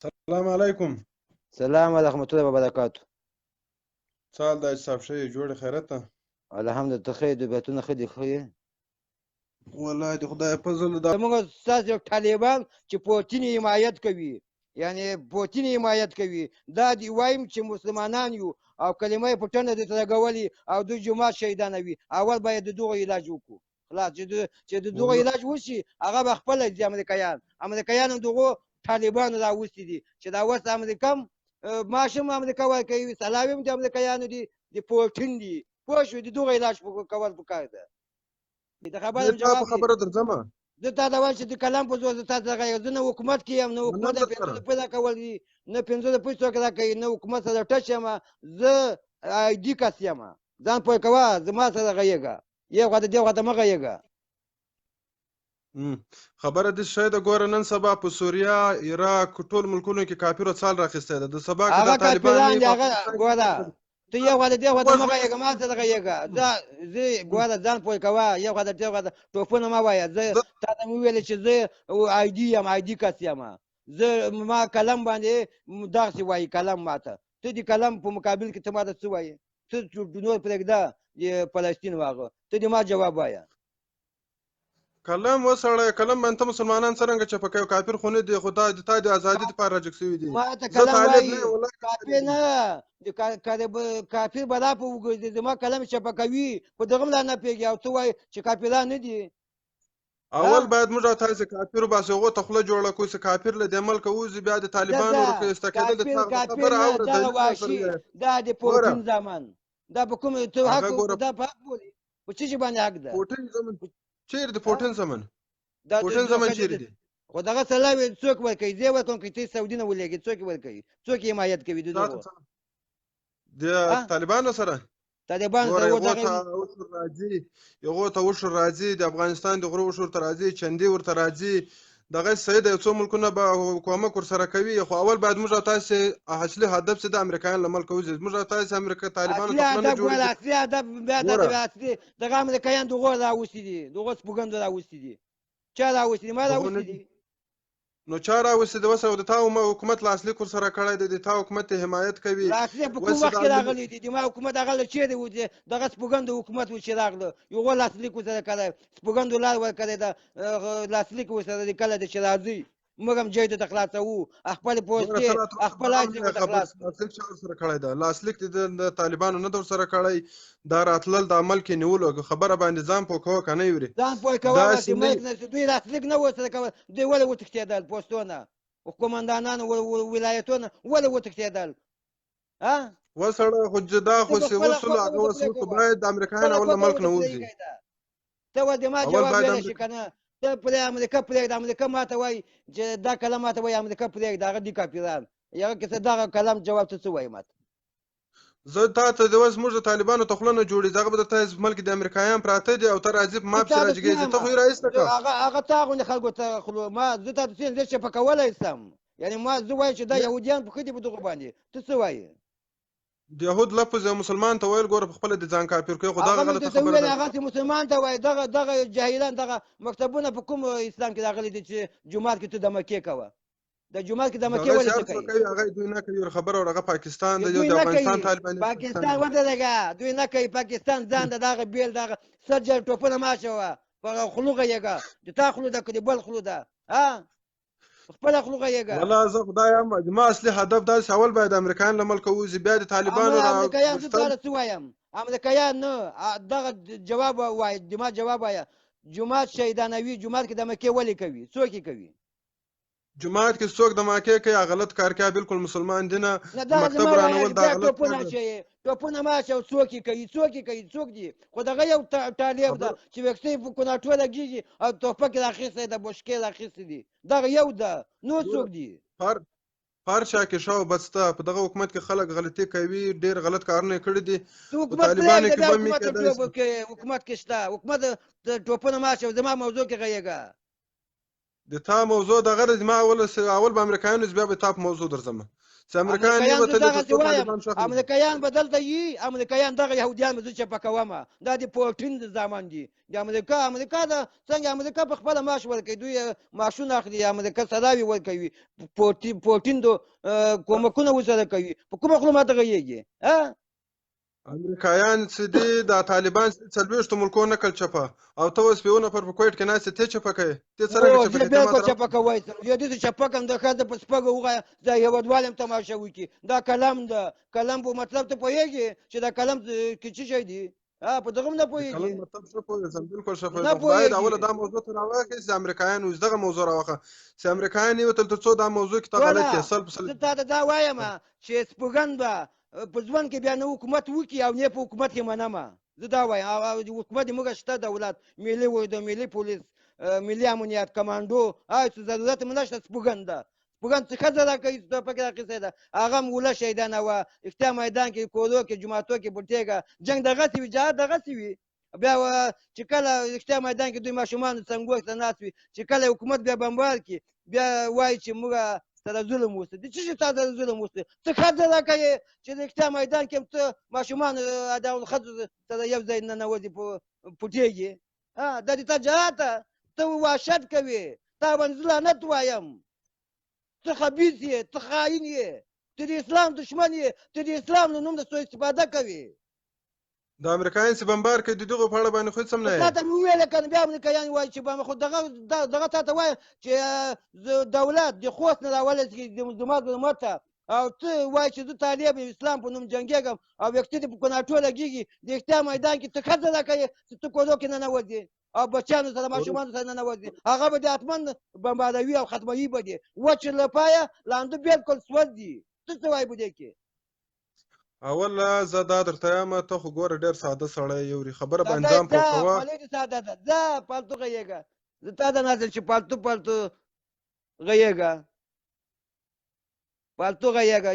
السلام علیکم. سلام ورحمة الله وبرکاته. څه حال دی صاحب؟ ښه یې؟ جوړې خیرت ته؟ الحمدلله ته ښه یې؟ طبیعتونه ښه دي؟ ښه یې؟ والله د خدای فضل ده. زموږ ستاسې یو طالبان چې پوتین یې حمایت کوي، یعنې پوتین یې حمایت کوي، دا دی وایم چې مسلمانان یو او کلمه پټنه دې ته لګولي او دوی جومات شهیدانوي. اول باید د دغو علاج وکړو. خلاص چې د دغو علاج وشي هغه به خپله ځي. امریکایان هم دغو طالبانو راوستي دي چې دا اوس امریکا هم معاش هم امریکا ورکوي، سلاوي هم د امریکایانو دي، د پوټین دي. پوه شوې؟ د دغو علاج کول پکار ده. د خبره جواب خبره درځم. زه تا ته وایم چې د کلام په زور زه تا ته غږ زه نه حکومت کې یم، نه حکومت نه 15 پیدا کول دي، نه 15 روپۍ څوک راکوي، نه حکومت سره ټچ یم. زه آیډي کس یم. ځان پوه کوه، زما سره غږېږه، یو خوا ته دې خوا ته مه غږېږه. خبره دې شاید ګوره نن سبا په سوریه، عراق، ټول ملکونو کې کافرو څال راخیستی ده. د سبا کې د طالبان دي هغه ګوره ته یو خوا ته دې خوا ته مه غږېږه، ما سره غږېږه. زه ګوره ځان پوه کوه، یو خوا ته دې خوا ته ټوپونه مه وایه. زه تا ته مې وویلې چې زه آیډي یم، آیډي کس یم. زه ما قلم باندې دغسې وایي قلم ماته. ته د قلم په مقابل کې ته ماته څه وایې؟ ته نور پرېږده د فلسطین واغه، ته د ما جواب وایه. کلم وسړی، کلم باندې مسلمانان څرنګه چپه کوي؟ کافر خو نه دی، خو تا د ازادۍ لپاره راجګ شوي دي. ما ته کلم وایي کافر نه، کافر به را په وګرځي. زما کلم چپه کوي په دغه هم لا نه پوهېږي او ته وایي چې کافران نه دي. اول باید موږ او تاسې کافر وباسو، هغو ته خوله جوړه کړو چې کافر له دې ملکه ووځي، بیا د طالبانو رایسته کېدل د خبره اورې. دغه وحشي دا د پوټین زمان، دا په کوم ته حق دا په حق بولي؟ په څه شي باندې حق ده؟ پوټین زمن چیرې دی؟ پوټین زمن پوټین زمن چیرې دی؟ خو دغه سلاوي څوک ورکوي؟ زه ورکوم که ته سعودي نه ولېږي، څوک ورکوي؟ څوک یې حمایت کوي د دغو؟ د طالبانو سره طالبانو سره یغو ته وشور راځي، د افغانستان د غرو وشور ته راځي، چندي ورته راځي، دغه سید یو څو ملکونه به کومک ورسره کوي. خو اول باید موږ او تاسې اصلي هدف څه د امریکایانو له ملکه وځي. موږ او تاسې امریکا طالبانو ته خوله نه جوړېږي. اصلي هدف بیا دغه امریکایان دغو راوستي دي، دغو سپوږندو راوستي دي. چا راوستي دي؟ ما راوستي دي. نو چا راوستي دي؟ اوس د تا حکومت لاسلیک ورسره کړی دی، د تا حکومت یې حمایت کوي. لاسلیک په کوم وخت کې راغلی دی؟ د ما حکومت هغه چیرې و؟ دغه سپوږندو حکومت و چې راغله، یو لاسلیک ورسره کړی، سپوږندو لار ورکړې ده، لاسلیک ورسره لیکلی دی چې راځئ موږ هم جای ته خلاصوو خپل پوستې خپل حاجي ته خلاص. لاسلیک چا ورسره کړی ده؟ لاسلیک د طالبانو نه ده ورسره کړی. دا راتلل د عمل کې نیولو خبره باندې ځان پوه کوه که نه یې ورې؟ ځان پوه کوه چې ملک نه دوی لاسلیک نه ورسره کول. دوی ولې وتښتېدل؟ پوستونه قومندانان ولایتونه ولې وتښتېدل؟ وسړی خو دا خو وسلو هغه وسلو باید د امریکایانو اول له ملک نه وځي. ته وا د ما جواب ویلی شي که نه؟ ته پرې امریکا پرېږده. امریکا ماته وایي چې دا کلم ماته وایي امریکا پرېږده، هغه دي کافران. هغه کې څه دغه کلم جواب ته څه وایي ماته؟ زه تا ته د اوس موږ د طالبانو ته خوله نه جوړېږي، هغه به درته ملک د امریکایان پراته دي او ته راځې په ما پسې راجګېږي. ته خو یې رایسته کړه. هغه تا غوندې خلکو ته خلو ما زه تا ته څه زه چپه کولی سم؟ یعنې ما زه وایم چې دا یهودیان په ښه دي په دغو باندې. ته څه وایې؟ د یهود لفظ یو مسلمان ته ویل ګوره په خپله د ځان کافر کوي، خو دغه غلطه خبره ده. هغه مسلمان ته وایي. دغه جاهلان دغه مکتبونه په کوم اسلام کې راغلي دي چې جومات کې ته دمکې کوه؟ د جومات کې دمکې ولې څه کوي؟ هغه دوی نه کوي خبره. او هغه پاکستان د افغانستان طالبان پاکستان ودرېږه، دوی نه کوي. پاکستان ځان د دغه بیل دغه سرجر ټوپونه ماچوه، په خولو غږېږه. د تا خولو ده که د بل خولو ده؟ خپله خولو غږېږه. والله زه خدای یم زما اصلي هدف دا چې اول باید امریکایان له ملکه ووځي، بیا د طالبانو امریکایان زه تا ته څه وایم؟ امریکایان نه دغه جواب وایي، د ما جواب وایه. جومات شهیدانوي، جومات کې دمکې ولې کوي؟ څوک یې کوي؟ جماعت کې څوک دمکې کوي؟ غلط کار کوي، بالکل مسلمان دي نه. مکتب رانول دا غلط کار دی. ټوپونه ماچوي. څوک یې کوي؟ څوک یې کوي؟ څوک دي؟ خو دغه یو طالب ده چې ویښتې په کوناټو لګېږي او توپک یې راخیستی ده، بشکې یې راخیستې دي. دغه یو ده، نور څوک دي؟ هر چا کې شا او بد شته. په دغه حکومت کې خلک غلطي کوي، ډېر غلط کارونه یې کړي دي. حکومت کې شته، حکومت ټوپونه ماچوي. زما موضوع کې غږېږه. د تا موضوع دغه ده ما اول به امریکایانو بیا به تا په موضوع درځم چې امریکایان امریکایان نیوتلې دغه تر څو وایم طالبان ښه کړي. امریکایان به دلته یي امریکایان دغه یهودیان به زه چپه کومه دا د پوټین د زامن دي د امریکا د څنګه امریکا په خپله معاش ورکوي دوی معاشونه اخلي امریکا سلاوي ورکوي پوټین د کومکونه ورسره کوي په کومه خوله ماته غږېږي امریکایان چې دي د طالبان 40 ملکو نکل چپه او ته اوس په یو نفر په کویټ کې ناست ته چپه کوي ته څرنګه چپه کوي بالکل چپه کوي زه دې چپه کوم د ښځه په سپږه وغواړم دا هېوادوالم تماشه وکړي دا کلم ده کلم په مطلب ته پوهېږي چې دا کلم کې څه شی دي په دغه هم نه پوهېږي مطلب ښه پوهېږم بالکل ښه پوهېږم باید اوله دا موضوع ته راواخلې چې امریکایان اوس دغه موضوع راواخله چې امریکایان یوتل تر څو دا موضوع کې ته غلط یې سل په سل زه تا ته دا وایم چې سپوږن به په ژوند کې بیا نه حکومت وکړي او نه په حکومت کې منمه زه دا وایم او حکومت موږ شته دولت ملي و د ملي پولیس ملي امنیت کمانډو چې ضرورت مو نشته سپوږن ده سپوږن څه ښځه راکوي پکې راخیستې ده هغه هم اوله شهیدانه وه افتیا میدان کې کولو کې جوماتو کې بوټېږه جنګ دغسې وي جهاد دغسې وي بیا چې کله افتیا میدان کې دوی ماشومانو څنګوښ ته ناست وي چې کله حکومت بیا بمبار کړي بیا وایي چې موږ سره ظلم وسته د څه شي تا سره ظلم وسته څه ښځه راکوې چې د افتیا میدان کې ته ماشومان د ښځو سره یو ځای ننوځي پټېږي دا د تا جهاد ته ته وحشت کوې تا باندې زه لعنت وایم ته خبیث یې ته خاین یې ته د اسلام دشمن یې ته د اسلام له نوم د سوء استفاده کوې د امریکایان چې بمبار کوي د دغو په اړه باندې خو هېڅ هم نه تا ته مې وویله که نه بیا امریکایان وایي چې خو دغه تا ته وایم چې دولت د خوست نه راولې زما ګرمت ته او ته وایي چې زه طالب اسلام په نوم جنګېږم او ویښته دې په کناټو لګېږي د اختیا میدان کې ته ښځه راکوې چې ته کودو کې ننوځې او بچیانو سره ماشومانو سره ننوځي هغه به دې حتما بمباروي او ختموي به دې وچ له پایه لاندې بالکل سوځي ته څه وایې په دې کې اوله زه دا درته یم ته خو ګوره ډېر ساده سړی یې خبره به انجام پوه کوه خولۍ دې ساده ده ځه پالتو غږېږه زه تا ته ناست چې پالتو غږېږه پالتو غږېږه